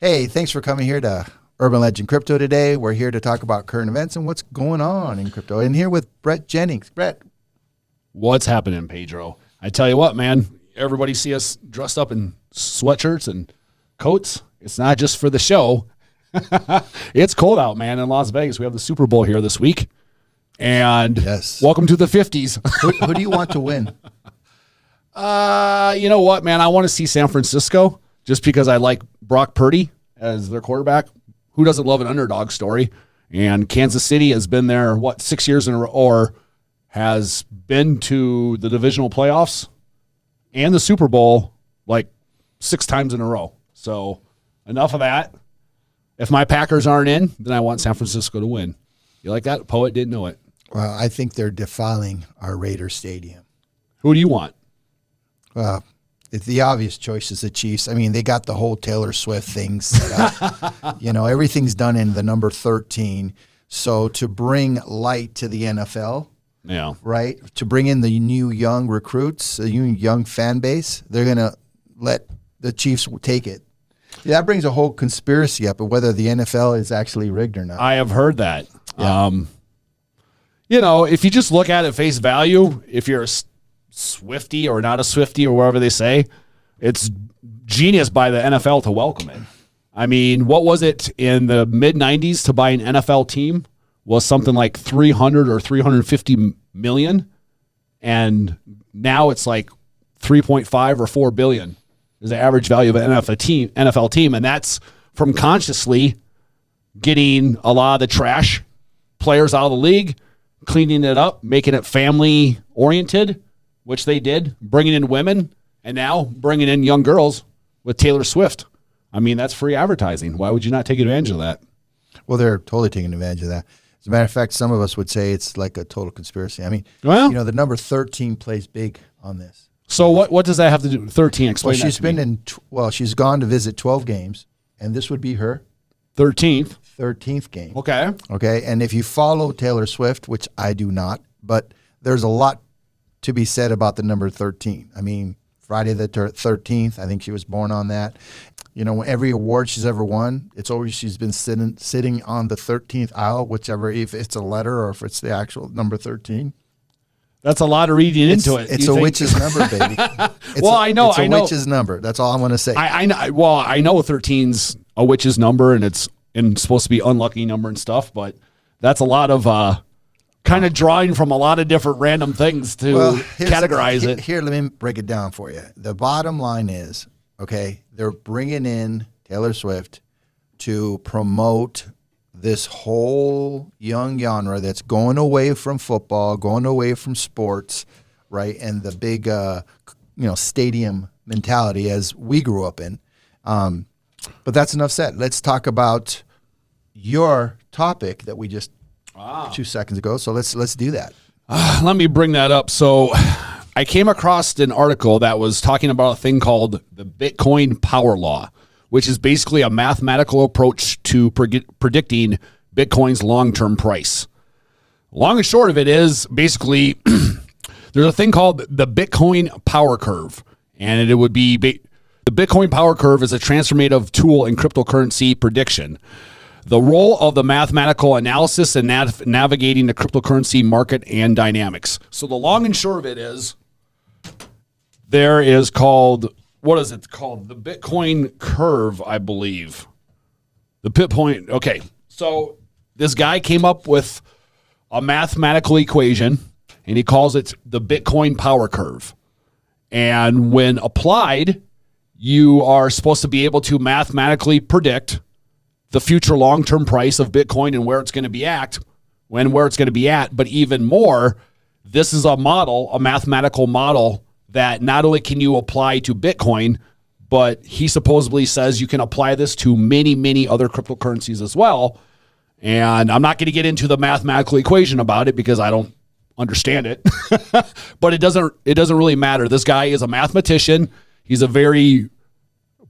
Hey, thanks for coming here to Urban Legend Crypto today. We're here to talk about current events and what's going on in crypto. And here with Bret Jennings. Bret. What's happening, Pedro? I tell you what, man, everybody see us dressed up in sweatshirts and coats. It's not just for the show. It's cold out, man, in Las Vegas. We have the Super Bowl here this week. And yes, welcome to the 50s. Who do you want to win? You know what, man? I want to see San Francisco just because I like Brock Purdy as their quarterback. Who doesn't love an underdog story? And Kansas City has been there, 6 years in a row, or has been to the divisional playoffs and the Super Bowl like 6 times in a row. So enough of that. If my Packers aren't in, then I want San Francisco to win. You like that? Poet didn't know it. Well, I think they're defiling our Raiders Stadium. Who do you want? Well, the obvious choice is the Chiefs. I mean, they got the whole Taylor Swift thing set up. You know, everything's done in the number 13. So to bring light to the NFL, yeah, right, to bring in the new young recruits, the young fan base, they're going to let the Chiefs take it. Yeah, that brings a whole conspiracy up of whether the NFL is actually rigged or not. I have heard that. Yeah. You know, if you just look at it face value, if you're a Swiftie or not a Swiftie or whatever they say, it's genius by the NFL to welcome it. I mean, what was it in the mid-90s to buy an NFL team was something like 300 or 350 million, and now it's like 3.5 or 4 billion is the average value of an NFL team, and that's from consciously getting a lot of the trash players out of the league, cleaning it up, making it family-oriented, which they did, bringing in women, and now bringing in young girls with Taylor Swift. I mean, that's free advertising. Why would you not take advantage of that? Well, they're totally taking advantage of that. As a matter of fact, some of us would say it's like a total conspiracy. I mean, well, you know, the number 13 plays big on this. So what does that have to do with 13? Explain that to me. She's gone to visit 12 games, and this would be her 13th game. Okay. Okay, and if you follow Taylor Swift, which I do not, but there's a lot to be said about the number 13. I mean, Friday the 13th, I think she was born on that. You know, every award she's ever won, it's always she's been sitting on the 13th aisle, whichever, if it's a letter or if it's the actual number 13. That's a lot of reading into it. It's a witch's number, baby. I know. It's a witch's number. That's all I'm going to say. I know. Well, I know 13's a witch's number, and it's supposed to be unlucky number and stuff, but that's a lot of kind of drawing from a lot of different random things to categorize it. Here, let me break it down for you. The bottom line is, okay, they're bringing in Taylor Swift to promote this whole young genre that's going away from football, going away from sports, right, and the big, stadium mentality as we grew up in. But that's enough said. Let's talk about your topic that we just 2 seconds ago. So let's do that. Let me bring that up. So I came across an article that was talking about a thing called the Bitcoin power law, which is basically a mathematical approach to predicting Bitcoin's long-term price. Long and short of it is basically there's a thing called the Bitcoin power curve, and it would be the Bitcoin power curve is a transformative tool in cryptocurrency prediction. The role of the mathematical analysis in navigating the cryptocurrency market and dynamics. So the long and short of it is there is called, what is it called? The Bitcoin curve, I believe. The Bitcoin, okay. So this guy came up with a mathematical equation, and he calls it the Bitcoin power curve. And when applied, you are supposed to be able to mathematically predict the future long-term price of Bitcoin and where it's going to be at, where it's going to be at. But even more, this is a model, a mathematical model that not only can you apply to Bitcoin, but he supposedly says you can apply this to many, many other cryptocurrencies as well. And I'm not going to get into the mathematical equation about it because I don't understand it. But it doesn't really matter. This guy is a mathematician. He's a very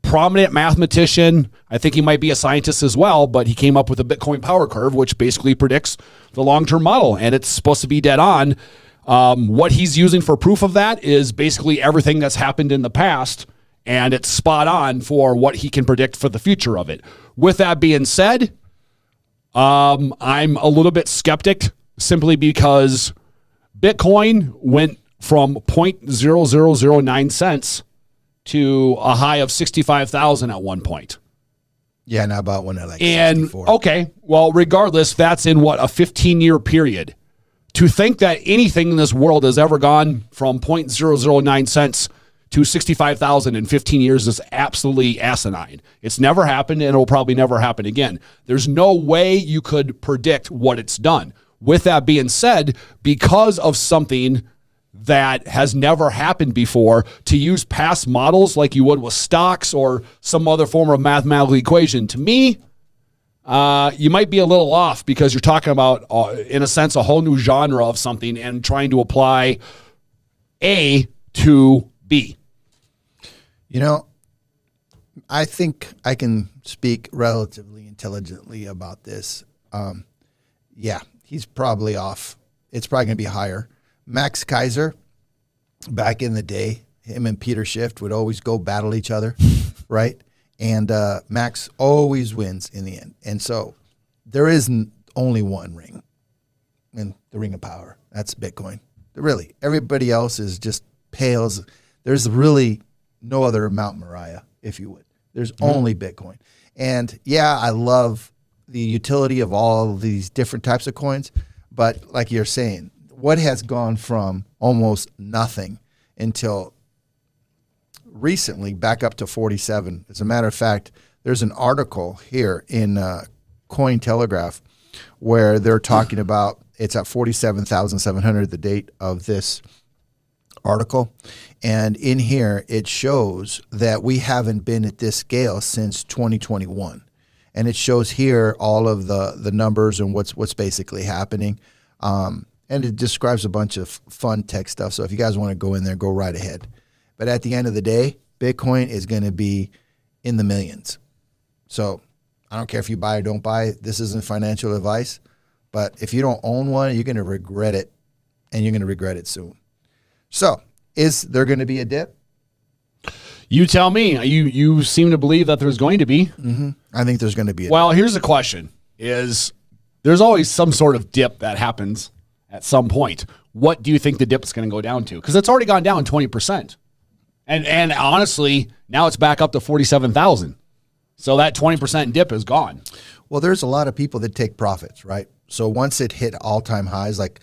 prominent mathematician. I think he might be a scientist as well, but he came up with a Bitcoin power curve, which basically predicts the long-term model, and it's supposed to be dead on. What he's using for proof of that is basically everything that's happened in the past and it's spot on for what he can predict for the future of it. With that being said, I'm a little bit skeptic simply because Bitcoin went from 0.0009 cents to a high of 65,000 at one point. Yeah, and how about when like and 64? Okay, well, regardless, that's in what, a 15-year period. To think that anything in this world has ever gone from 0.009 cents to 65,000 in 15 years is absolutely asinine. It's never happened, and it'll probably never happen again. There's no way you could predict what it's done. With that being said, because of something that has never happened before, to use past models like you would with stocks or some other form of mathematical equation, to me, you might be a little off because you're talking about, in a sense, a whole new genre of something and trying to apply A to B. You know, I think I can speak relatively intelligently about this. Yeah, he's probably off. It's probably going to be higher. Max Kaiser, back in the day, him and Peter Schiff would always go battle each other, right? And Max always wins in the end. And so there isn't only one ring, and the ring of power. That's Bitcoin. Really, everybody else is just pales. There's really no other Mount Moriah, if you would. There's only Bitcoin. And yeah, I love the utility of all of these different types of coins. But like you're saying, what has gone from almost nothing until recently back up to 47? As a matter of fact, there's an article here in Cointelegraph where they're talking about it's at 47,700, the date of this article. And in here, it shows that we haven't been at this scale since 2021. And it shows here all of the numbers and what's basically happening. And it describes a bunch of fun tech stuff. So if you guys want to go in there, go right ahead. But at the end of the day, Bitcoin is going to be in the millions. So I don't care if you buy or don't buy. This isn't financial advice. But if you don't own one, you're going to regret it. And you're going to regret it soon. So is there going to be a dip? You tell me. You seem to believe that there's going to be. Mm-hmm. I think there's going to be a dip. Well, here's the question. There's always some sort of dip that happens at some point. What do you think the dip is going to go down to? Because it's already gone down 20%. And honestly, now it's back up to 47,000. So that 20% dip is gone. Well, there's a lot of people that take profits, right? So once it hit all-time highs, like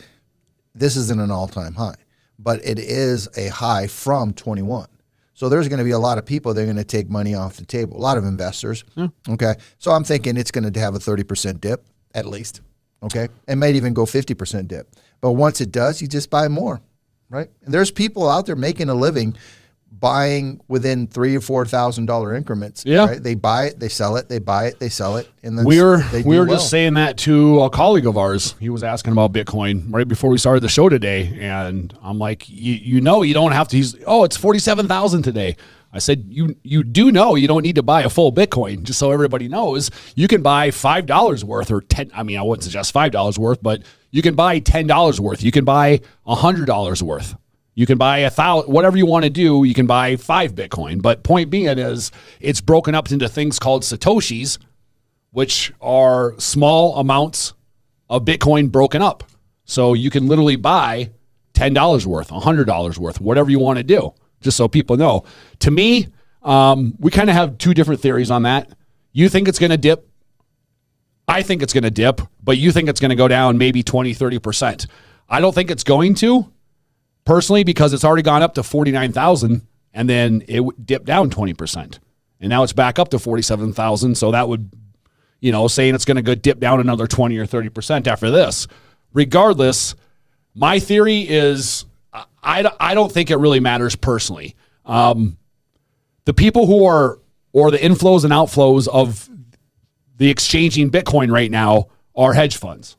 this isn't an all-time high, but it is a high from 21. So there's going to be a lot of people that are going to take money off the table, a lot of investors. Okay. So I'm thinking it's going to have a 30% dip at least. Okay. It might even go 50% dip. But once it does, you just buy more, right? And there's people out there making a living buying within $3,000 or $4,000 increments. Yeah. Right? They buy it, they sell it, they buy it, they sell it. And then we were just saying that to a colleague of ours. He was asking about Bitcoin right before we started the show today. And I'm like, you know, you don't have to, it's 47,000 today. I said, you do know you don't need to buy a full Bitcoin, just so everybody knows. You can buy $5 worth or 10. I mean, I wouldn't suggest $5 worth, but you can buy $10 worth. You can buy $100 worth. You can buy 1,000, whatever you want to do. You can buy 5 Bitcoin. But point being is it's broken up into things called Satoshis, which are small amounts of Bitcoin broken up. So you can literally buy $10 worth, $100 worth, whatever you want to do, just so people know. To me, we kind of have two different theories on that. You think it's going to dip. I think it's going to dip, but you think it's going to go down maybe 20, 30%. I don't think it's going to. Personally, because it's already gone up to 49,000 and then it dipped down 20%. And now it's back up to 47,000. So that would, saying it's going to go dip down another 20 or 30% after this. Regardless, my theory is I don't think it really matters personally. The people who are, or the inflows and outflows of the exchanging Bitcoin right now are hedge funds.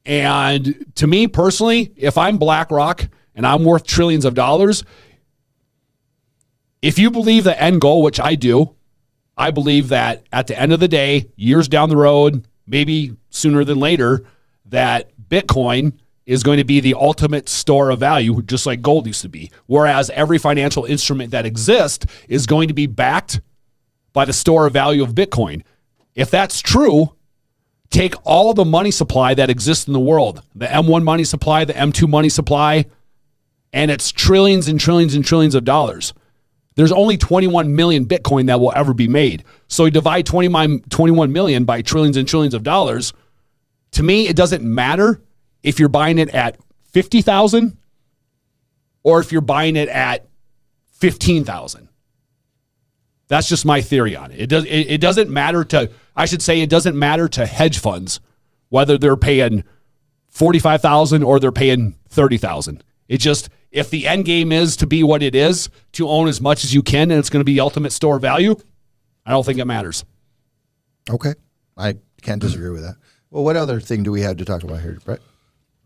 And to me personally, if I'm BlackRock and I'm worth trillions of dollars, if you believe the end goal, which I do, I believe that at the end of the day, years down the road, maybe sooner than later, that Bitcoin is going to be the ultimate store of value, just like gold used to be. Whereas every financial instrument that exists is going to be backed by the store of value of Bitcoin. If that's true, take all the money supply that exists in the world, the M1 money supply, the M2 money supply, and it's trillions and trillions and trillions of dollars. There's only 21 million Bitcoin that will ever be made. So you divide 21 million by trillions and trillions of dollars. To me, it doesn't matter if you're buying it at 50,000 or if you're buying it at 15,000. That's just my theory on it. It doesn't matter to, I should say, it doesn't matter to hedge funds whether they're paying 45,000 or they're paying 30,000. It just, if the end game is to be what it is, to own as much as you can, and it's going to be the ultimate store of value, I don't think it matters. Okay. I can't disagree with that. Well, what other thing do we have to talk about here, Bret?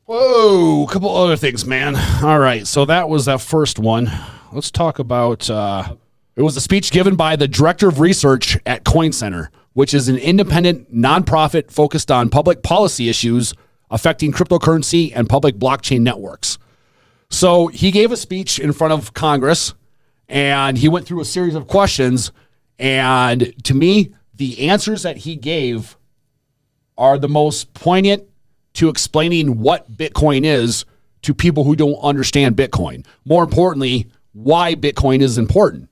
Whoa, a couple other things, man. All right, so that was that first one. Let's talk about, it was a speech given by the Director of Research at Coin Center, which is an independent nonprofit focused on public policy issues affecting cryptocurrency and public blockchain networks. So he gave a speech in front of Congress, and he went through a series of questions, and to me, the answers that he gave are the most poignant to explaining what Bitcoin is to people who don't understand Bitcoin. More importantly, why Bitcoin is important,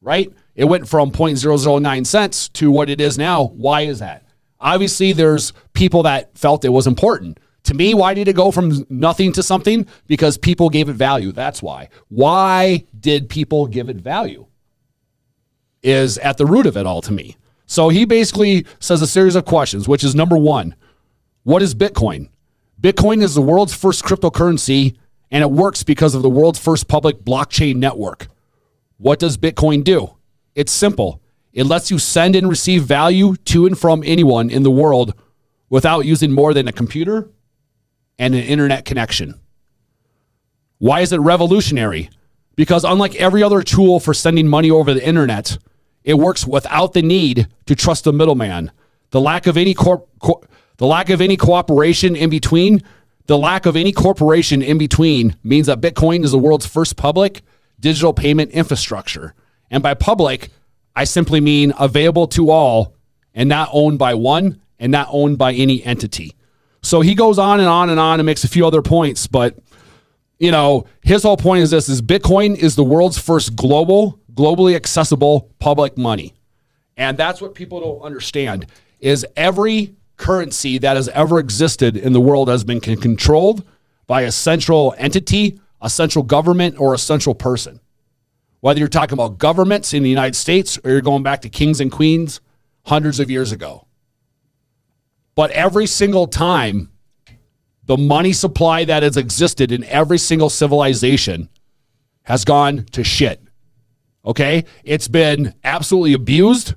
right? It went from 0.009 cents to what it is now. Why is that? Obviously, there's people that felt it was important. To me, why did it go from nothing to something? Because people gave it value. That's why. Why did people give it value? Is at the root of it all to me. So he basically says a series of questions, which is number one, what is Bitcoin? Bitcoin is the world's first cryptocurrency, and it works because of the world's first public blockchain network. What does Bitcoin do? It's simple. It lets you send and receive value to and from anyone in the world without using more than a computer and an internet connection. Why is it revolutionary? Because unlike every other tool for sending money over the internet, it works without the need to trust a middleman. The lack of any cooperation in between, means that Bitcoin is the world's first public digital payment infrastructure. And by public, I simply mean available to all and not owned by one and not owned by any entity. So he goes on and on and on and makes a few other points, but you know, his whole point is this, is Bitcoin is the world's first globally accessible public money. And that's what people don't understand, is every currency that has ever existed in the world has been controlled by a central entity, a central government, or a central person. Whether you're talking about governments in the United States or you're going back to kings and queens hundreds of years ago. But every single time, the money supply that has existed in every single civilization has gone to shit. Okay? It's been absolutely abused,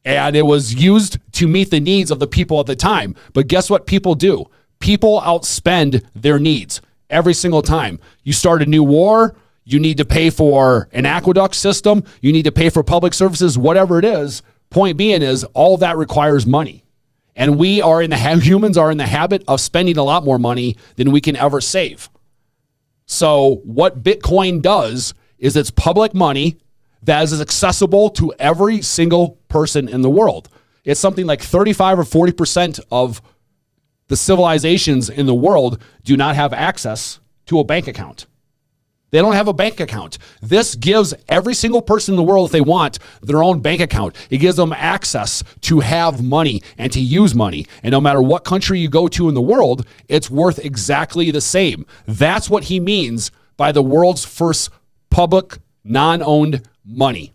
and it was used to meet the needs of the people at the time. But guess what people do? People outspend their needs every single time. You start a new war, you need to pay for an aqueduct system, you need to pay for public services, whatever it is. Point being is all of that requires money. And humans are in the habit of spending a lot more money than we can ever save. So what Bitcoin does is it's public money that is accessible to every single person in the world. It's something like 35 or 40% of the civilizations in the world do not have access to a bank account. They don't have a bank account. This gives every single person in the world, if they want, their own bank account. It gives them access to have money and to use money. And no matter what country you go to in the world, it's worth exactly the same. That's what he means by the world's first public, non-owned money.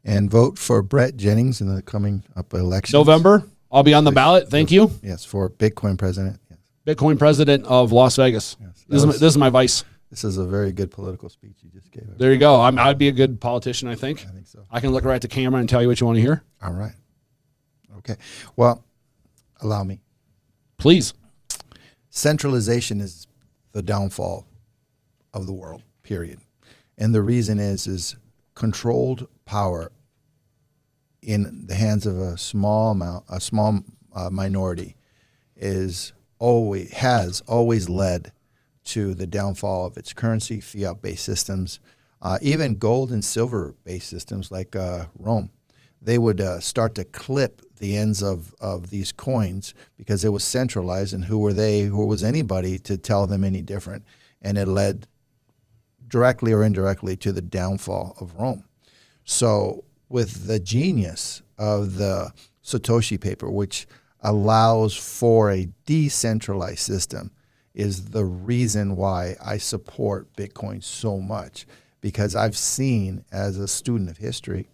And vote for Bret Jennings in the coming up election. November, I'll be on the ballot. Thank you. Yes, for Bitcoin president. Yes. Bitcoin president of Las Vegas. Yes. This is my vice. This is a very good political speech you just gave. There you go. I'd be a good politician, I think. I think so. I can look right at the camera and tell you what you want to hear. All right. Okay. Well, allow me. Please. Centralization is the downfall of the world, period. And the reason is controlled power in the hands of a small minority is always led to the downfall of its currency, fiat-based systems, even gold and silver-based systems like Rome. They would start to clip the ends of these coins because it was centralized, and who were they, who was anybody to tell them any different? And it led directly or indirectly to the downfall of Rome. So with the genius of the Satoshi paper, which allows for a decentralized system, is the reason why I support Bitcoin so much, because I've seen, as a student of history,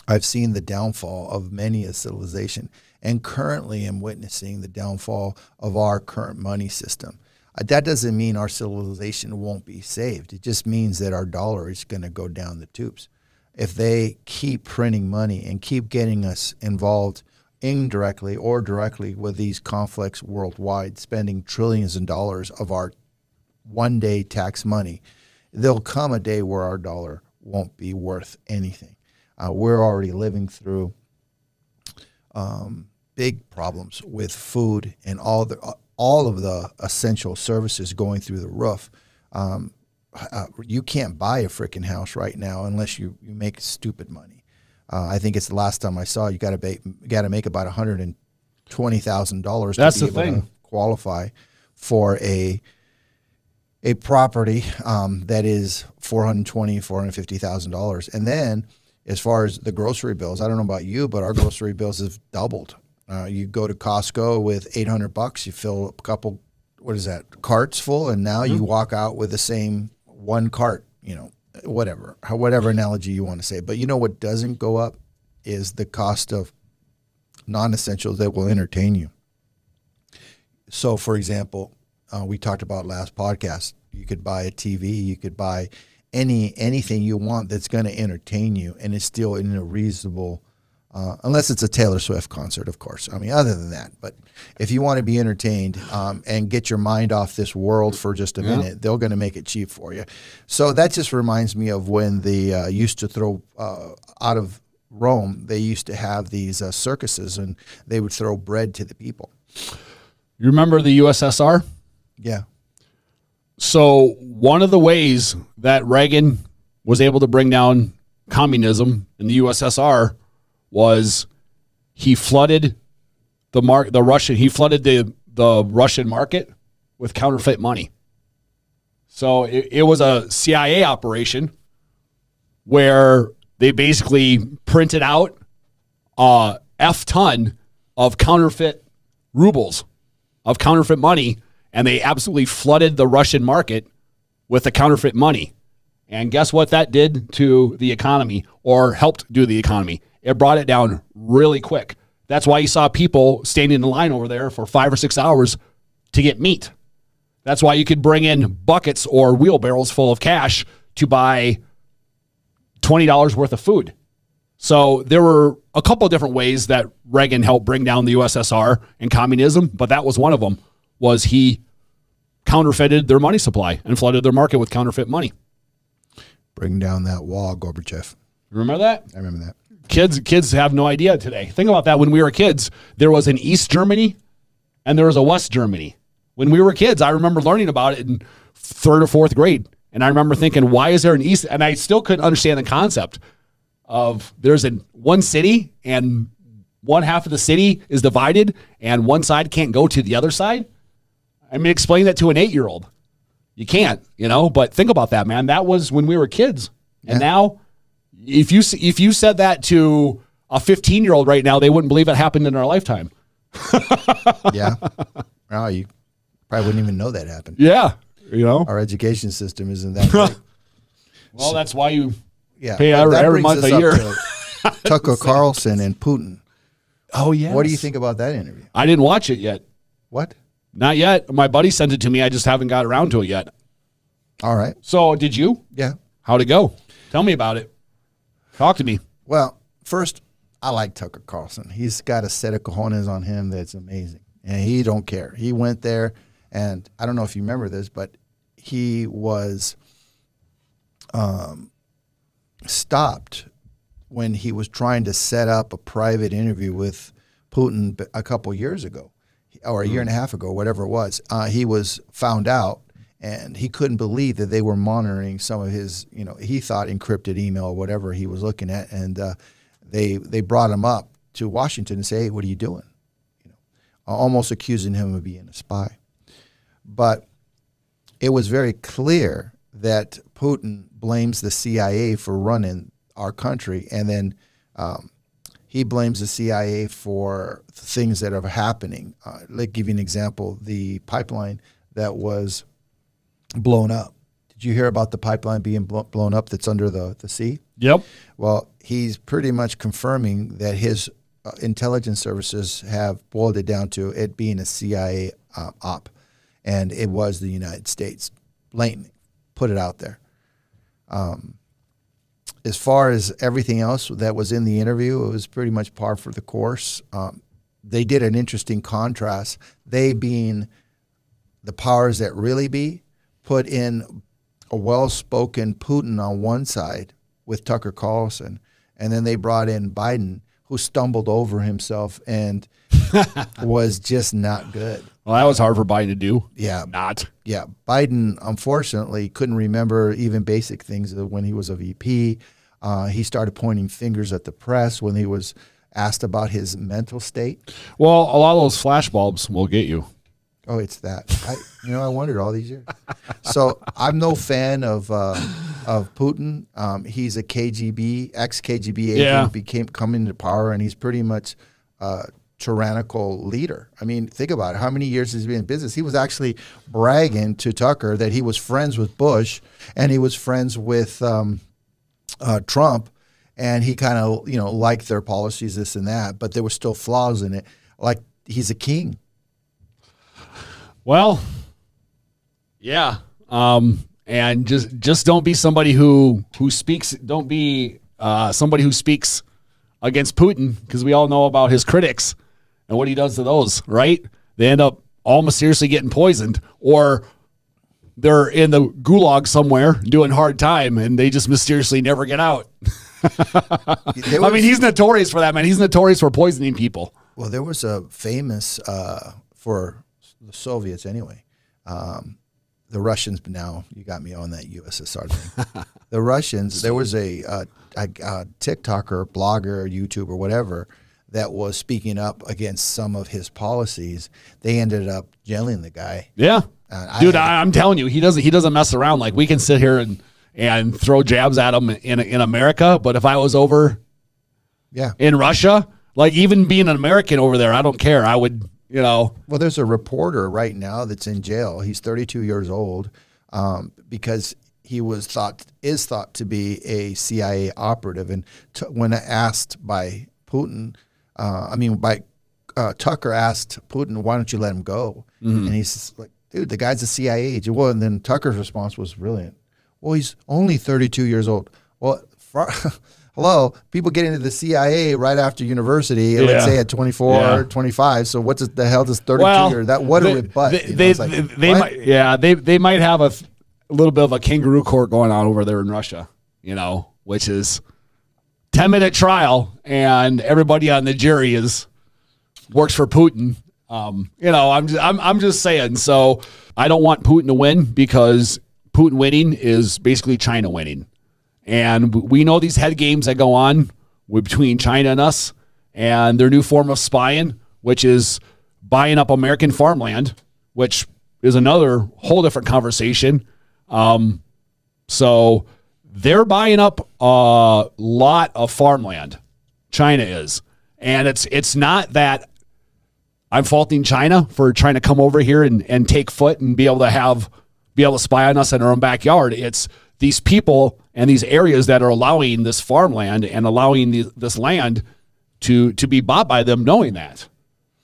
I've seen the downfall of many a civilization, and currently am witnessing the downfall of our current money system. That doesn't mean our civilization won't be saved. It just means that our dollar is going to go down the tubes. If they keep printing money and keep getting us involved indirectly or directly with these conflicts worldwide, spending trillions of dollars of our one-day tax money, there'll come a day where our dollar won't be worth anything. We're already living through big problems with food and all of the essential services going through the roof. You can't buy a freaking house right now unless you make stupid money. I think it's the last time I saw you got to make about $120,000 That's to be the able thing. to qualify for a property that is $450,000. And then, as far as the grocery bills, I don't know about you, but our grocery bills have doubled. You go to Costco with $800, you fill a couple, carts full, and now you walk out with the same one cart, whatever analogy you want to say. But you know what doesn't go up is the cost of non-essentials that will entertain you. So, for example, we talked about last podcast, you could buy a TV, you could buy anything you want that's going to entertain you, and it's still in a reasonable, unless it's a Taylor Swift concert, of course. I mean, other than that. But if you want to be entertained and get your mind off this world for just a minute, they're going to make it cheap for you. So that just reminds me of when they used to throw out of Rome, they used to have these circuses, and they would throw bread to the people. You remember the USSR? Yeah. So one of the ways that Reagan was able to bring down communism in the USSR was he flooded the Russian market with counterfeit money. So it was a CIA operation where they basically printed out a F ton of counterfeit rubles, of counterfeit money, and they absolutely flooded the Russian market with the counterfeit money. And guess what that did to the economy, or helped do the economy? It brought it down really quick. That's why you saw people standing in line over there for 5 or 6 hours to get meat. That's why you could bring in buckets or wheelbarrows full of cash to buy $20 worth of food. So there were a couple of different ways that Reagan helped bring down the USSR and communism, but that was one of them, was he counterfeited their money supply and flooded their market with counterfeit money. Bring down that wall, Gorbachev. Remember that? I remember that. Kids have no idea today. Think about that. When we were kids, there was an East Germany and there was a West Germany. When we were kids, I remember learning about it in 3rd or 4th grade. And I remember thinking, why is there an East? And I still couldn't understand the concept of there's one city and one half of the city is divided and one side can't go to the other side. I mean, explain that to an 8-year-old. You can't, but think about that, man. That was when we were kids. And now if you said that to a 15-year-old right now, they wouldn't believe it happened in our lifetime. Yeah. Oh, you probably wouldn't even know that happened. Yeah. Our education system isn't that great. Well, that's why you Yeah, pay every month a year. Tucker Carlson and Putin. Oh, yeah. What do you think about that interview? I didn't watch it yet. What? Not yet. My buddy sent it to me. I just haven't got around to it yet. All right. So did you? Yeah. How'd it go? Tell me about it. Talk to me. Well, first, I like Tucker Carlson. He's got a set of cojones on him that's amazing. And he don't care. He went there, and I don't know if you remember this, but he was stopped when he was trying to set up a private interview with Putin a couple years ago. or a year and a half ago, whatever it was, he was found out, and he couldn't believe that they were monitoring some of his, he thought encrypted email or whatever he was looking at, and they brought him up to Washington and say, hey, what are you doing? Almost accusing him of being a spy. But it was very clear that Putin blames the CIA for running our country, and then he blames the CIA for things that are happening. Let give you an example: the pipeline that was blown up. Did you hear about the pipeline being blown up that's under the sea? Yep. Well, he's pretty much confirming that his intelligence services have boiled it down to it being a CIA op, and it was the United States. Blatantly put it out there. As far as everything else that was in the interview, it was pretty much par for the course. They did an interesting contrast. They, being the powers that really be, put in a well-spoken Putin on one side with Tucker Carlson, and then they brought in Biden, who stumbled over himself and was just not good. Well, that was hard for Biden to do. Yeah. Not. Yeah. Biden, unfortunately, couldn't remember even basic things when he was a VP. He started pointing fingers at the press when he was asked about his mental state. Well, a lot of those flashbulbs will get you. Oh, it's that. I wondered all these years. So I'm no fan of Putin. He's a ex-KGB agent, coming to power, and he's pretty much tyrannical leader. I mean, think about it. How many years has he been in business? He was actually bragging to Tucker that he was friends with Bush and he was friends with Trump, and he kind of, liked their policies, this and that, but there were still flaws in it. Like, he's a king. Well, yeah. And just don't be somebody who speaks. Don't be somebody who speaks against Putin, because we all know about his critics and what he does to those, right? They end up all mysteriously getting poisoned, or they're in the gulag somewhere doing hard time and they just mysteriously never get out. I mean, he's notorious for that, man. He's notorious for poisoning people. Well, there was a famous, for the Soviets anyway, the Russians, but now you got me on that USSR thing. The Russians, there was a TikToker, blogger, YouTuber, whatever, that was speaking up against some of his policies. They ended up jailing the guy. Yeah. Dude, I'm telling you, he doesn't mess around. Like, we can sit here and throw jabs at him in America, but if I was over in Russia, like, even being an American over there, I don't care. I would, Well, there's a reporter right now that's in jail. He's 32 years old because he is thought to be a CIA operative. And when asked by Putin, Tucker asked Putin, why don't you let him go? Mm-hmm. And he's like, dude, the guy's a CIA agent. Well, and then Tucker's response was brilliant. Well, he's only 32 years old. Well, hello, people get into the CIA right after university, let's say at 24 or 25. So what the hell does 32 years? That what a rebut. They might have a little bit of a kangaroo court going on over there in Russia, which is 10-minute trial, and everybody on the jury works for Putin. I'm just saying. So I don't want Putin to win, because Putin winning is basically China winning. And we know these head games that go on between China and us, and their new form of spying, which is buying up American farmland, which is another whole different conversation. So they're buying up a lot of farmland. China is. And it's not that I'm faulting China for trying to come over here and take foot and be able to spy on us in our own backyard. It's these people and these areas that are allowing this farmland and allowing this land to be bought by them, knowing that.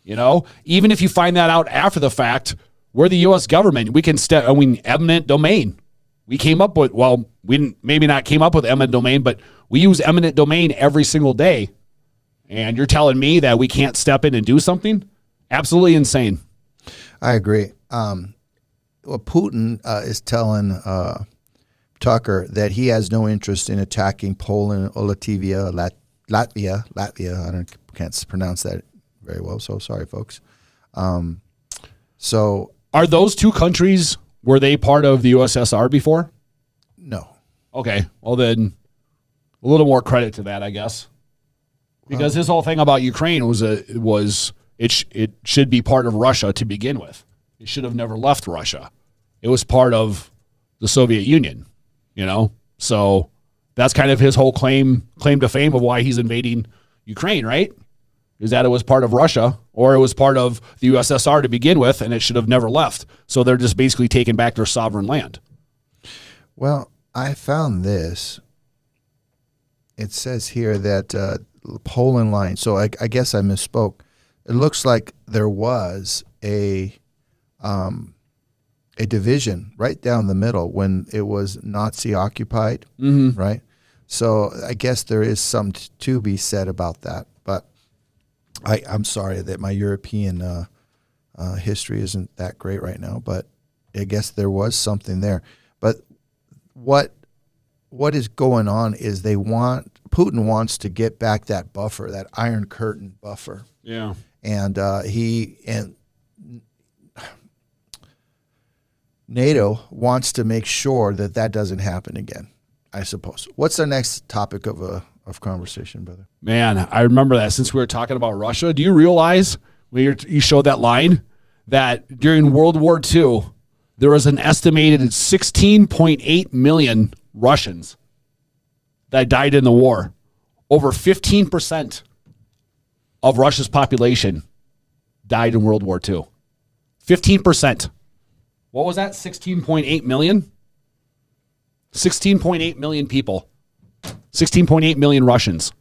Even if you find that out after the fact, we're the U.S. government. We can eminent domain. We came up with, we didn't, maybe not came up with eminent domain, but we use eminent domain every single day. And you're telling me that we can't step in and do something? Absolutely insane. I agree. Putin is telling Tucker that he has no interest in attacking Poland or Latvia. I can't pronounce that very well, so sorry, folks. So are those two countries, were they part of the USSR before? no. Okay. Well, then a little more credit to that, I guess. Because his whole thing about Ukraine was it should be part of Russia to begin with. It should have never left Russia. It was part of the Soviet Union, you know? So that's kind of his whole claim to fame of why he's invading Ukraine, right? Is that it was part of Russia, or it was part of the USSR to begin with, and it should have never left. So they're just basically taking back their sovereign land. Well, I found this. It says here that Poland line. So I guess I misspoke. It looks like there was a division right down the middle when it was Nazi occupied, right? So I guess there is some to be said about that. But I'm sorry that my European history isn't that great right now, but I guess there was something there. But what is going on is Putin wants to get back that buffer, that Iron Curtain buffer. Yeah. And NATO wants to make sure that doesn't happen again, I suppose. What's the next topic of conversation, brother? Man, I remember that since we were talking about Russia. Do you realize when you showed that line that during World War II, there was an estimated 16.8 million Russians that died in the war? Over 15% of Russia's population died in World War II. 15%. What was that? 16.8 million? 16.8 million people. 16.8 million Russians.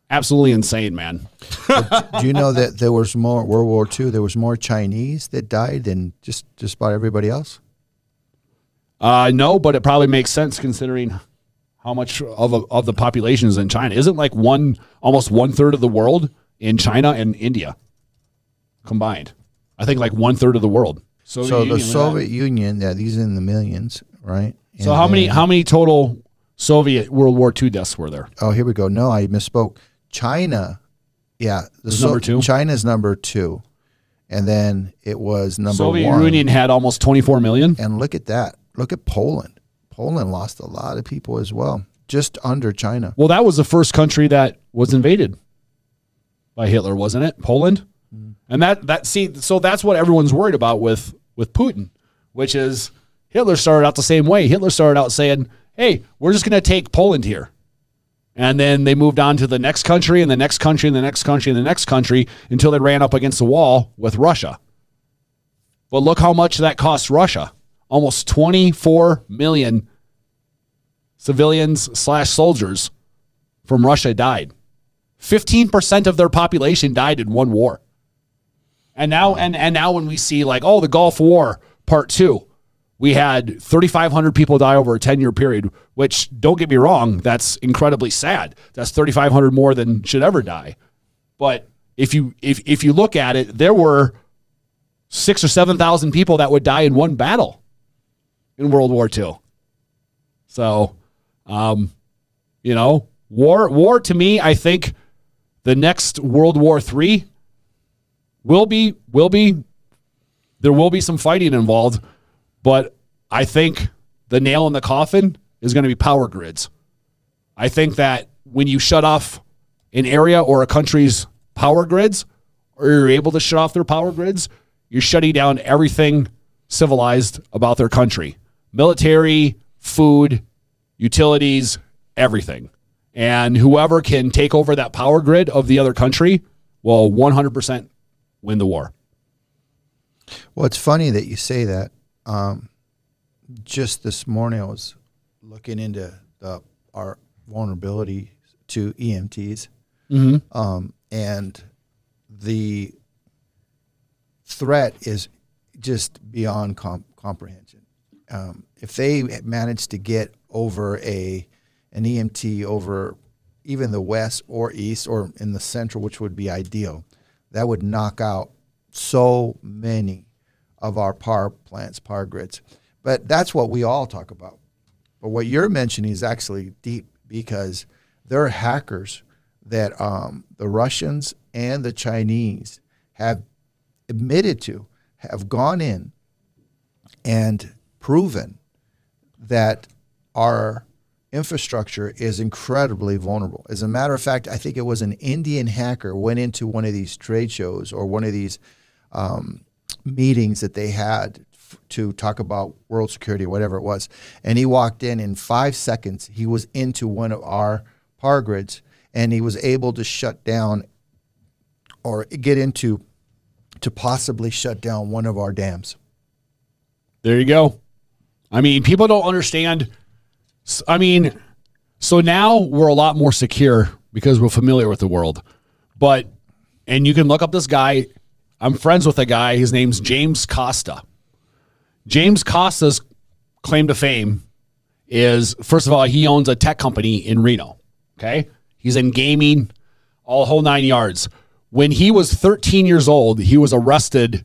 Absolutely insane, man. Do you know that there was more, World War II, there was more Chinese that died than just about everybody else? No, but it probably makes sense considering how much of the population is in China. Isn't like almost 1/3 of the world in China and India combined? I think like 1/3 of the world. So the Soviet Union, yeah, these are in the millions, right? So how many total Soviet World War II deaths were there? Oh, here we go. No, I misspoke. China, yeah, number 2. China's number 2, and then it was number 1. Soviet Union had almost 24 million. And look at that. Look at Poland. Poland lost a lot of people as well, just under China. Well, that was the first country that was invaded by Hitler, wasn't it? Poland. And so that's what everyone's worried about with Putin, which is Hitler started out the same way. Hitler started out saying, hey, we're just going to take Poland here. And then they moved on to the next country and the next country and the next country and the next country until they ran up against the wall with Russia. But look how much that cost Russia. Almost 24 million civilians/soldiers from Russia died. 15% of their population died in one war. And now when we see like, oh, the Gulf War Part 2, we had 3,500 people die over a 10-year period, which, don't get me wrong, that's incredibly sad. That's 3,500 more than should ever die. But if you look at it, there were 6,000 or 7,000 people that would die in one battle in World War II. So, war to me, I think the next World War III there will be some fighting involved. But I think the nail in the coffin is going to be power grids. I think that when you shut off an area or a country's power grids, or you're able to shut off their power grids, you're shutting down everything civilized about their country. Military, food, utilities, everything. And whoever can take over that power grid of the other country will 100% win the war. Well, it's funny that you say that. Just this morning, I was looking into our vulnerability to EMTs, and the threat is just beyond comprehension. If they manage to get over an EMT over even the west or east or in the central, which would be ideal, that would knock out so many of our power plants, power grids. But that's what we all talk about. But what you're mentioning is actually deep, because there are hackers that the Russians and the Chinese have admitted to have gone in and proven that our infrastructure is incredibly vulnerable. As a matter of fact, I think it was an Indian hacker went into one of these trade shows or one of these meetings that they had to talk about world security or whatever it was, and he walked in 5 seconds, he was into one of our power grids, and he was able to shut down or get into to possibly shut down one of our dams. There you go. I mean, people don't understand. I mean, so now we're a lot more secure because we're familiar with the world. But, and you can look up this guy. I'm friends with a guy. His name's James Costa. James Costa's claim to fame is, first of all, he owns a tech company in Reno. Okay. He's in gaming, all whole 9 yards. When he was 13 years old, he was arrested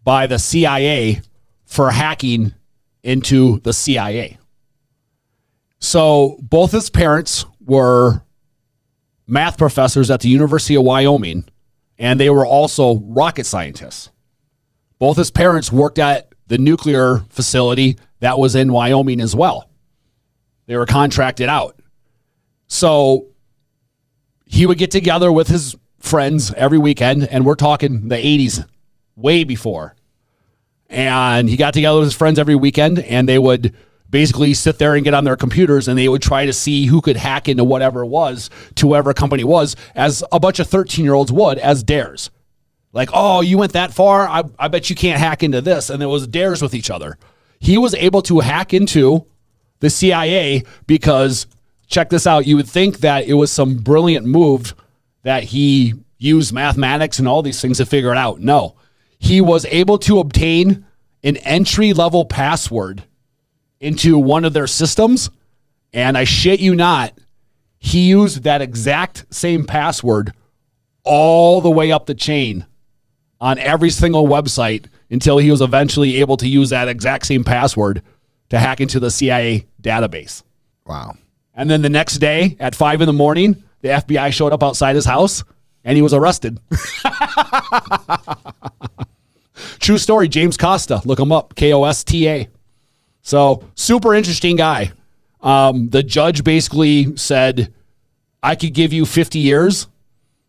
by the CIA for hacking into the CIA. So both his parents were math professors at the University of Wyoming, and they were also rocket scientists. Both his parents worked at the nuclear facility that was in Wyoming as well. They were contracted out. So he would get together with his friends every weekend, and we're talking the 80s, way before. And he got together with his friends every weekend, and they would basically sit there and get on their computers, and they would try to see who could hack into whatever it was to whatever company was, as a bunch of 13-year-olds would, as dares. Like, oh, you went that far? I bet you can't hack into this. And there was dares with each other. He was able to hack into the CIA because, check this out, you would think that it was some brilliant move that he used mathematics and all these things to figure it out. No. He was able to obtain an entry-level password into one of their systems, and I shit you not, he used that exact same password all the way up the chain on every single website until he was eventually able to use that exact same password to hack into the CIA database. Wow. And then the next day at 5 in the morning, the FBI showed up outside his house and he was arrested. True story, James Costa. Look him up, Kosta. So super interesting guy. The judge basically said, I could give you 50 years,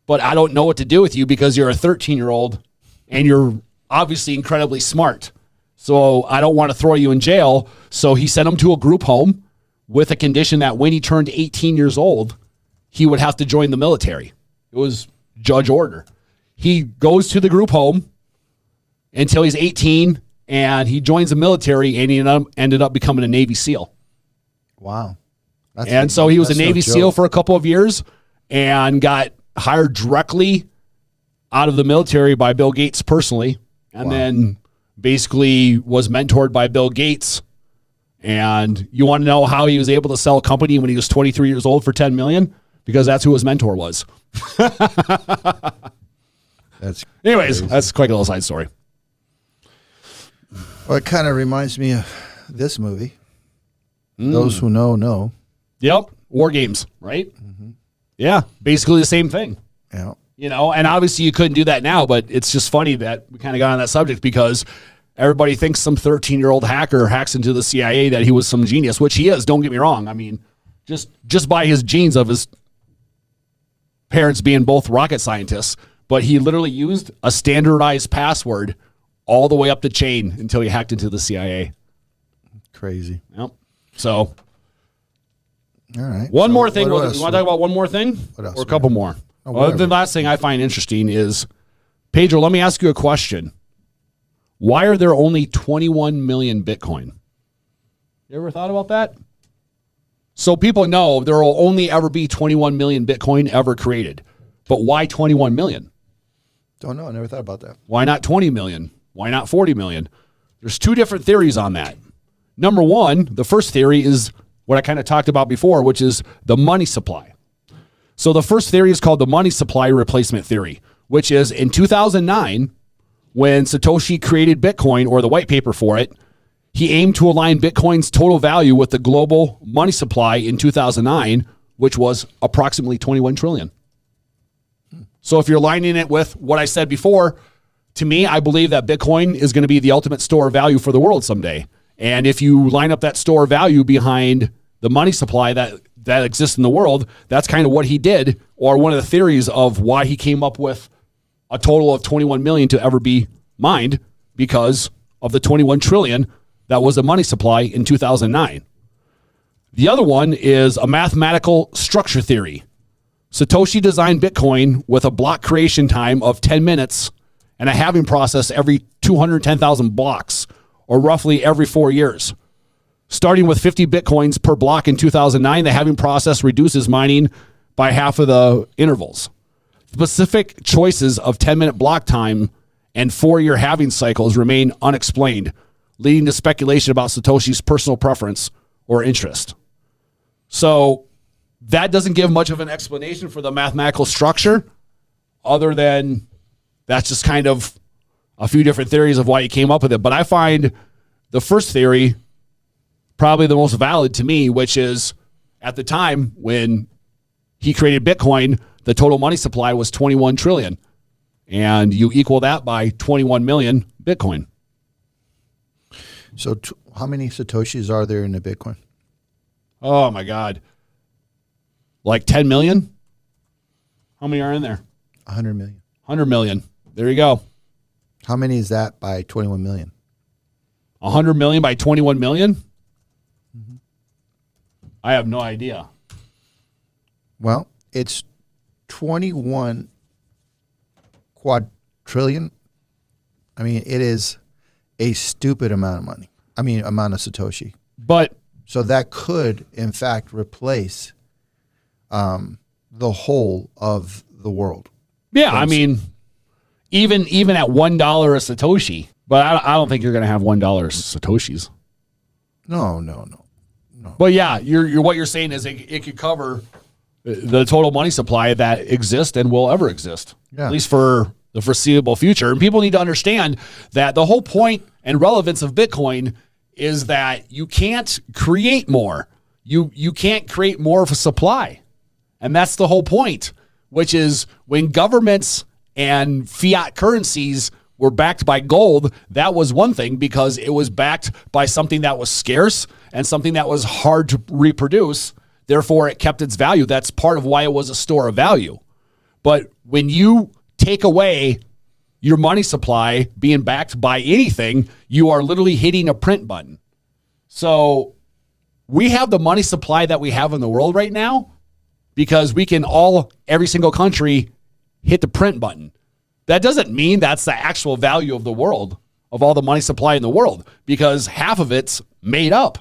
but I don't know what to do with you because you're a 13-year-old and you're obviously incredibly smart. So I don't want to throw you in jail. So he sent him to a group home with a condition that when he turned 18 years old, he would have to join the military. It was judge order. He goes to the group home until he's 18, and he joins the military, and he ended up becoming a Navy SEAL. Wow. So he was a Navy SEAL for a couple of years and got hired directly out of the military by Bill Gates personally, and then basically was mentored by Bill Gates. And you want to know how he was able to sell a company when he was 23 years old for $10 million? Because that's who his mentor was. Anyways, that's quite a little side story. Well, it kind of reminds me of this movie. Those who know, know. Yep. War games, right? Mm-hmm. Yeah. Basically the same thing. Yeah. You know, and obviously you couldn't do that now, but it's just funny that we kind of got on that subject because everybody thinks some 13-year-old hacker hacks into the CIA that he was some genius, which he is. Don't get me wrong. I mean, just by his genes of his parents being both rocket scientists, but he literally used a standardized password all the way up the chain until he hacked into the CIA. Crazy. Yep. So, all right. One more thing. You want to talk about one more thing? What else? Or a couple more? Oh, the last thing I find interesting is, Pedro, let me ask you a question. Why are there only 21 million Bitcoin? You ever thought about that? So people know there will only ever be 21 million Bitcoin ever created. But why 21 million? Don't know. I never thought about that. Why not 20 million? Why not 40 million? There's two different theories on that. Number one, the first theory is what I kind of talked about before, which is the money supply. So the first theory is called the money supply replacement theory, which is in 2009, when Satoshi created Bitcoin, or the white paper for it, he aimed to align Bitcoin's total value with the global money supply in 2009, which was approximately 21 trillion. So if you're aligning it with what I said before, to me, I believe that Bitcoin is going to be the ultimate store of value for the world someday. And if you line up that store of value behind the money supply that exists in the world, that's kind of what he did, or one of the theories of why he came up with a total of 21 million to ever be mined, because of the 21 trillion that was the money supply in 2009. The other one is a mathematical structure theory. Satoshi designed Bitcoin with a block creation time of 10 minutes and a halving process every 210,000 blocks, or roughly every 4 years. Starting with 50 Bitcoins per block in 2009, the halving process reduces mining by half of the intervals. Specific choices of 10-minute block time and 4-year halving cycles remain unexplained, leading to speculation about Satoshi's personal preference or interest. So that doesn't give much of an explanation for the mathematical structure, other than that's just kind of a few different theories of why he came up with it. But I find the first theory probably the most valid to me, which is at the time when he created Bitcoin, the total money supply was 21 trillion. And you equal that by 21 million Bitcoin. So how many Satoshis are there in the Bitcoin? Oh, my God. Like 10 million? How many are in there? 100 million. 100 million. There you go. How many is that by 21 million? 100 million by 21 million? Mm-hmm. I have no idea. Well, it's 21 quadrillion. I mean, it is a stupid amount of money. I mean, amount of Satoshi. But so that could, in fact, replace the whole of the world. Yeah, I mean, even at $1 a Satoshi, but I don't think you're going to have $1 Satoshis. No. But yeah, what you're saying is it could cover the total money supply that exists and will ever exist, at least for the foreseeable future. And people need to understand that the whole point and relevance of Bitcoin is that you can't create more. You can't create more of a supply. And that's the whole point, which is when governments and fiat currencies were backed by gold, that was one thing because it was backed by something that was scarce and something that was hard to reproduce. Therefore, it kept its value. That's part of why it was a store of value. But when you take away your money supply being backed by anything, you are literally hitting a print button. So we have the money supply that we have in the world right now because we can every single country hit the print button. That doesn't mean that's the actual value of the world, of all the money supply in the world, because half of it's made up.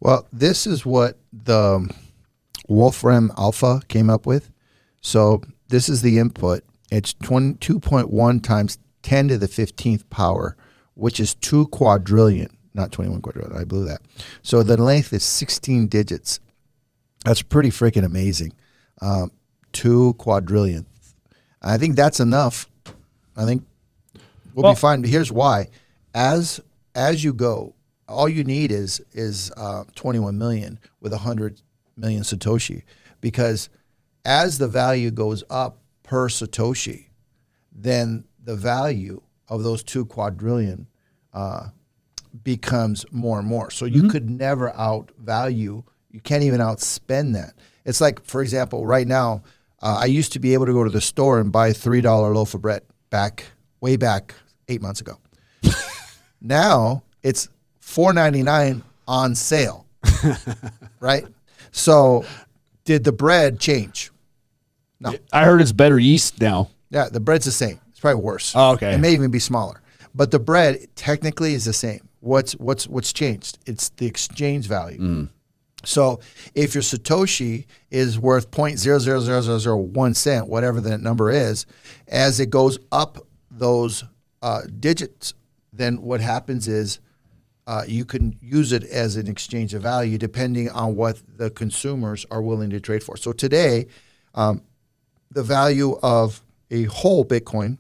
Well, this is what the Wolfram Alpha came up with. So this is the input. It's 22.1 times 10 to the 15th power, which is 2 quadrillion, not 21 quadrillion. I blew that. So the length is 16 digits. That's pretty freaking amazing. 2 quadrillion. I think that's enough. I think we'll be fine. But here's why. As you go, all you need is 21 million with 100 million Satoshi, because as the value goes up per Satoshi, then the value of those 2 quadrillion becomes more and more. So you could never outvalue. You can't even outspend that. It's like, for example, right now, I used to be able to go to the store and buy a $3 loaf of bread way back 8 months ago. Now it's $4.99 on sale, right? So did the bread change? No. I heard it's better yeast now. Yeah, the bread's the same. It's probably worse. Oh, okay. It may even be smaller. But the bread technically is the same. What's changed? It's the exchange value. So if your Satoshi is worth 0.000001 cent, whatever that number is, as it goes up those digits, then what happens is you can use it as an exchange of value depending on what the consumers are willing to trade for. So today, the value of a whole Bitcoin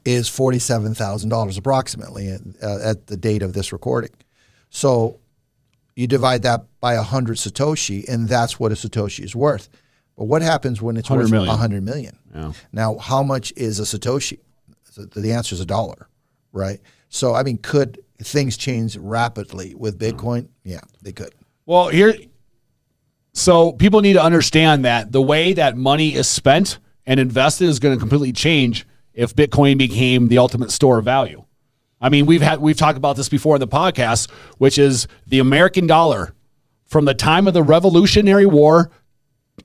is $47,000 approximately at the date of this recording. So you divide that by 100 Satoshi, and that's what a Satoshi is worth. But what happens when it's worth 100 million? Yeah. Now, how much is a Satoshi? So the answer is a dollar, right? So, I mean, could things change rapidly with Bitcoin? Yeah, they could. Well, so people need to understand that the way that money is spent and invested is going to completely change if Bitcoin became the ultimate store of value. I mean, we've talked about this before in the podcast, which is the American dollar from the time of the Revolutionary War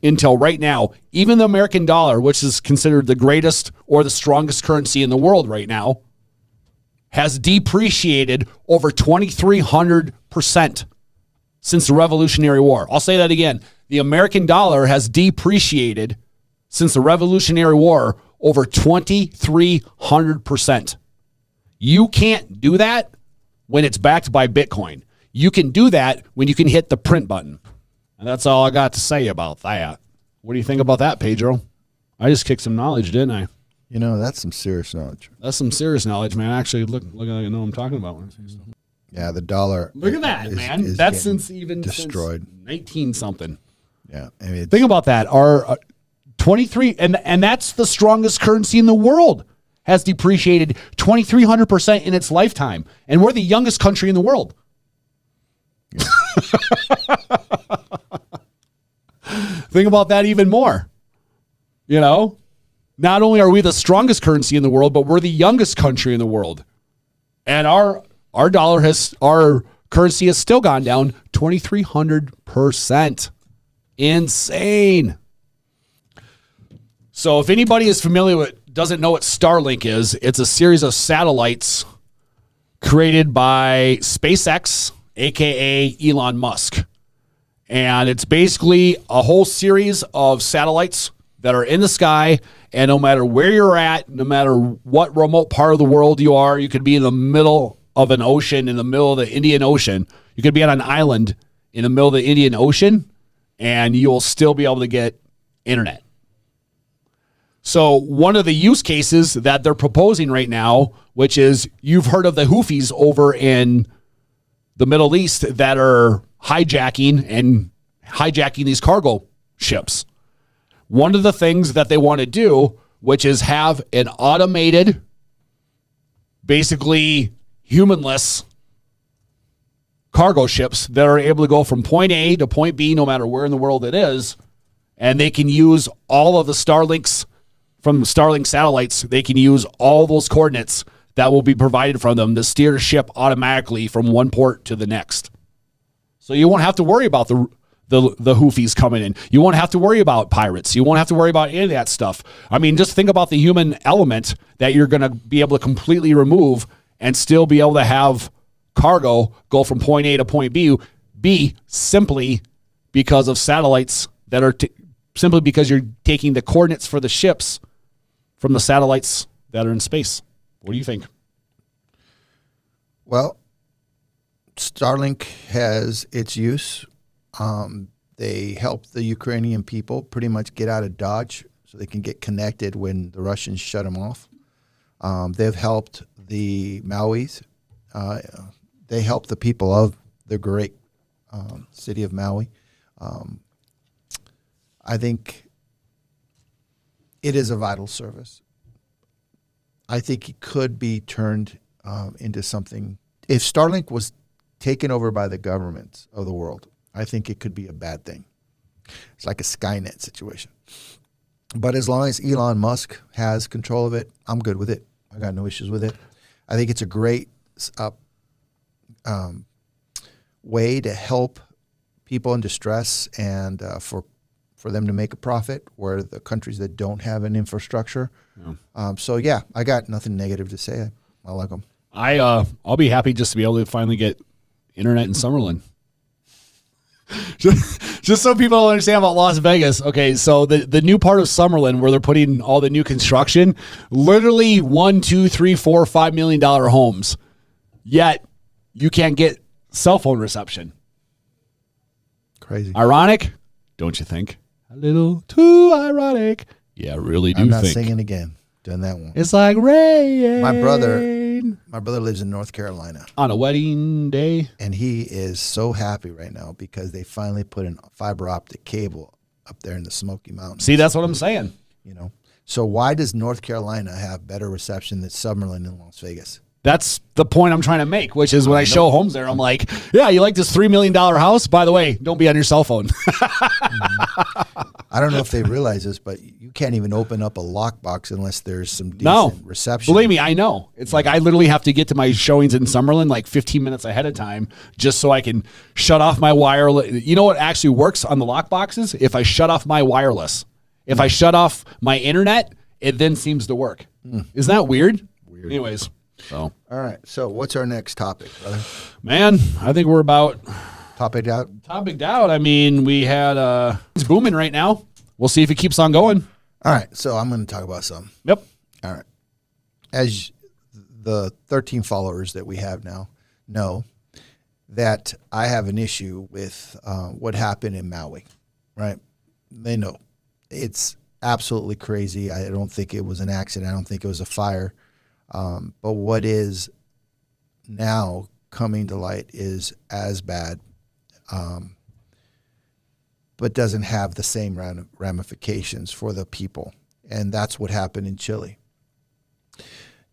until right now. Even the American dollar, which is considered the greatest or the strongest currency in the world right now, has depreciated over 2,300% since the Revolutionary War. I'll say that again. The American dollar has depreciated since the Revolutionary War over 2,300%. You can't do that when it's backed by Bitcoin. You can do that when you can hit the print button. And that's all I got to say about that. What do you think about that, Pedro? I just kicked some knowledge, didn't I? You know, that's some serious knowledge. That's some serious knowledge, man. Actually, look, I know what I'm talking about. Yeah, the dollar. Look at that, man. That's since destroyed. 19-something. Yeah. I mean, think about that. Our 23, and that's the strongest currency in the world, has depreciated 2,300% in its lifetime. And we're the youngest country in the world. Yeah. Think about that even more. You know, not only are we the strongest currency in the world, but we're the youngest country in the world. And our currency has still gone down 2,300%. Insane. So if anybody is familiar with, doesn't know what Starlink is, it's a series of satellites created by SpaceX, aka Elon Musk. And it's basically a whole series of satellites that are in the sky, and no matter where you're at, no matter what remote part of the world you are, you could be in the middle of an ocean, in the middle of the Indian Ocean. You could be on an island in the middle of the Indian Ocean, and you'll still be able to get internet. So one of the use cases that they're proposing right now, which is, you've heard of the Houthis over in the Middle East that are hijacking these cargo ships. One of the things that they want to do, which is have an automated, basically humanless cargo ships that are able to go from point A to point B, no matter where in the world it is. And they can use all of the Starlinks from Starlink satellites. They can use all those coordinates that will be provided from them to steer the ship automatically from one port to the next. So you won't have to worry about the Houthis coming in. You won't have to worry about pirates. You won't have to worry about any of that stuff. I mean, just think about the human element that you're going to be able to completely remove and still be able to have cargo go from point A to point B simply because of satellites that are simply because you're taking the coordinates for the ships from the satellites that are in space. What do you think? Well, Starlink has its use. They help the Ukrainian people pretty much get out of Dodge so they can get connected when the Russians shut them off. They've helped the Mauis. They help the people of the great city of Maui. I think it is a vital service. I think it could be turned into something. If Starlink was taken over by the governments of the world, I think it could be a bad thing. It's like a Skynet situation. But as long as Elon Musk has control of it, I'm good with it. I got no issues with it. I think it's a great way to help people in distress and for them to make a profit, where the countries that don't have an infrastructure. Yeah. So yeah, I got nothing negative to say. I like them. I'll be happy just to be able to finally get internet in Summerlin. just so people understand about Las Vegas. Okay, so the new part of Summerlin where they're putting all the new construction, literally $1, $2, $3, $4, $5 million homes, yet you can't get cell phone reception. Crazy. Ironic, don't you think? A little too ironic. Yeah, I really do. I'm not think. singing again. Done that one. It's like rain. My brother lives in North Carolina on a wedding day, and he is so happy right now because they finally put in fiber optic cable up there in the Smoky Mountains. See, that's what I'm saying. You know, So why does North Carolina have better reception than Summerlin in Las Vegas? That's the point I'm trying to make, which is when I show homes there, I'm like, yeah, you like this $3 million house? By the way, don't be on your cell phone. I don't know if they realize this, but you can't even open up a lockbox unless there's some decent reception. Believe me, I know. It's like I literally have to get to my showings in Summerlin like 15 minutes ahead of time just so I can shut off my wireless. You know what actually works on the lockboxes? If I shut off my wireless. If I shut off my internet, it then seems to work. Isn't that weird? Weird. Anyways. So, all right. So, what's our next topic, brother? Man, I think we're about topic out. Topic out. I mean, we had it's booming right now. We'll see if it keeps on going. All right. So, I'm going to talk about some. Yep. All right. As the 13 followers that we have now know that I have an issue with what happened in Maui. Right? They know it's absolutely crazy. I don't think it was an accident. I don't think it was a fire. But what is now coming to light is as bad, but doesn't have the same ramifications for the people. And that's what happened in Chile.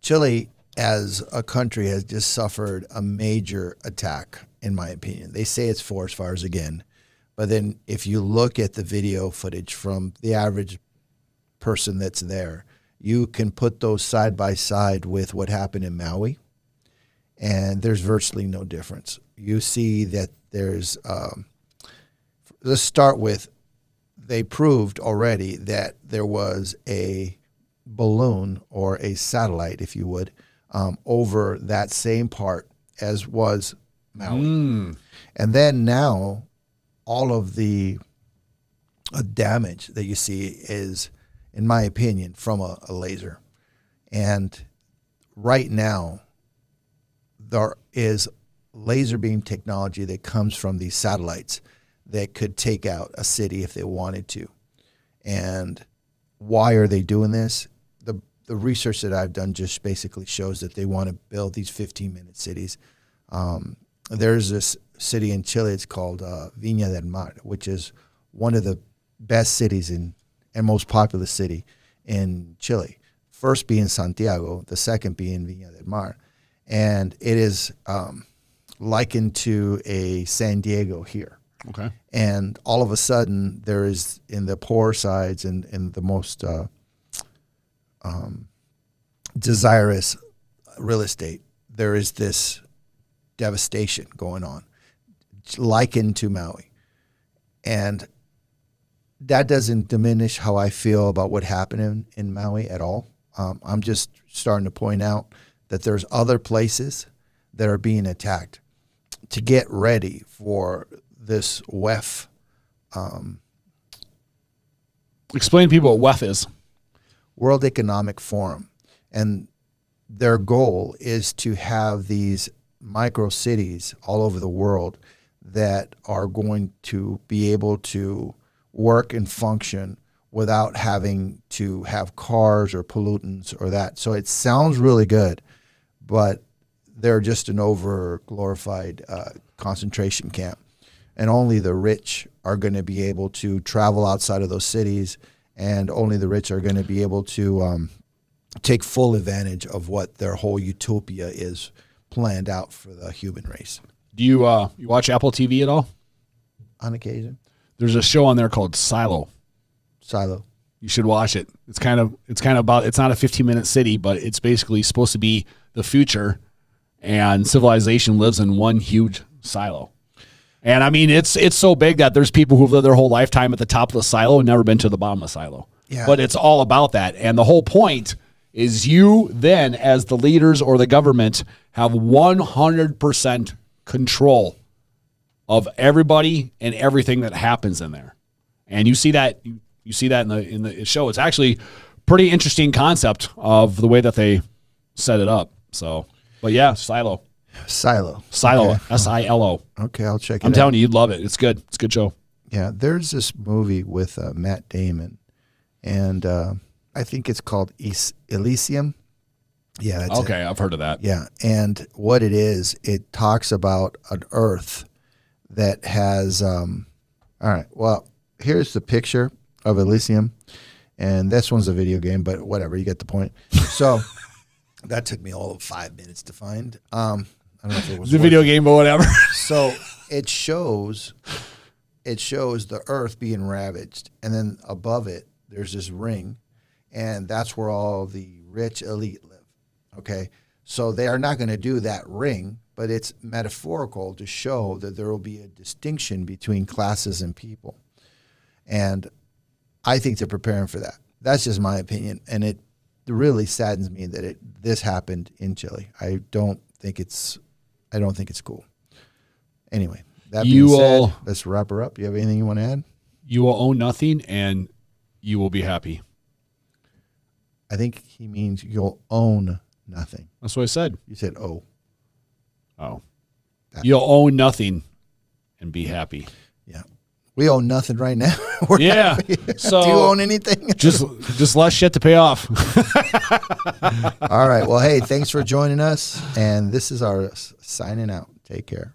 Chile, as a country, has just suffered a major attack, in my opinion. They say it's forest fires again. But then if you look at the video footage from the average person that's there, you can put those side by side with what happened in Maui, and there's virtually no difference. You see that there's, let's start with, they proved already that there was a balloon or a satellite, if you would, over that same part as was Maui. And then now all of the damage that you see is, in my opinion, from a laser. And right now, there is laser beam technology that comes from these satellites that could take out a city if they wanted to. And why are they doing this? The research that I've done just basically shows that they want to build these 15-minute cities. There's this city in Chile, it's called Viña del Mar, which is one of the best cities and most populous city in Chile. First being Santiago, the second being Viña del Mar. And it is likened to a San Diego here. Okay. And all of a sudden, there is, in the poor sides and in the most desirous real estate, there is this devastation going on, likened to Maui. And that doesn't diminish how I feel about what happened in Maui at all. I'm just starting to point out that there's other places that are being attacked to get ready for this WEF. Explain to people what WEF is. World Economic Forum. And their goal is to have these micro cities all over the world that are going to be able to work and function without having to have cars or pollutants or that. So it sounds really good, but they're just an over-glorified concentration camp. And only the rich are going to be able to travel outside of those cities, and only the rich are going to be able to take full advantage of what their whole utopia is planned out for the human race. Do you you watch Apple TV at all? On occasion. There's a show on there called Silo. Silo. You should watch it. It's kind of about, it's not a 15-minute city, but it's basically supposed to be the future, and civilization lives in one huge silo. And I mean, it's so big that there's people who've lived their whole lifetime at the top of the silo and never been to the bottom of the silo. Yeah. But it's all about that. And the whole point is you then, as the leaders or the government, have 100% control of everybody and everything that happens in there. And you see that you see that in the show. It's actually pretty interesting concept of the way that they set it up. So, but yeah, Silo. Silo. Okay. S-I-L-O. Okay, I'll check it out. I'm telling you, you'd love it. It's good. It's a good show. Yeah, there's this movie with Matt Damon, and I think it's called Elysium. Yeah, that's okay, I've heard of that. Yeah, and what it is, it talks about an Earth that has, all right, well, here's the picture of Elysium. And this one's a video game, but whatever, you get the point. So that took me all of 5 minutes to find. I don't know if it was It's a video game, but whatever. So it shows the Earth being ravaged, and then above it there's this ring, and that's where all the rich elite live. Okay, so they are not going to do that ring, but it's metaphorical to show that there will be a distinction between classes and people, and I think they're preparing for that. That's just my opinion, and it really saddens me that this happened in Chile. I don't think it's cool. Anyway, that being said, let's wrap her up. You have anything you want to add? You will own nothing, and you will be happy. I think he means you'll own nothing. That's what I said. You said oh. Oh. You'll own nothing and be happy. Yeah. We own nothing right now. Yeah. So do you own anything? just less shit to pay off. All right. Well, hey, thanks for joining us. And this is our signing out. Take care.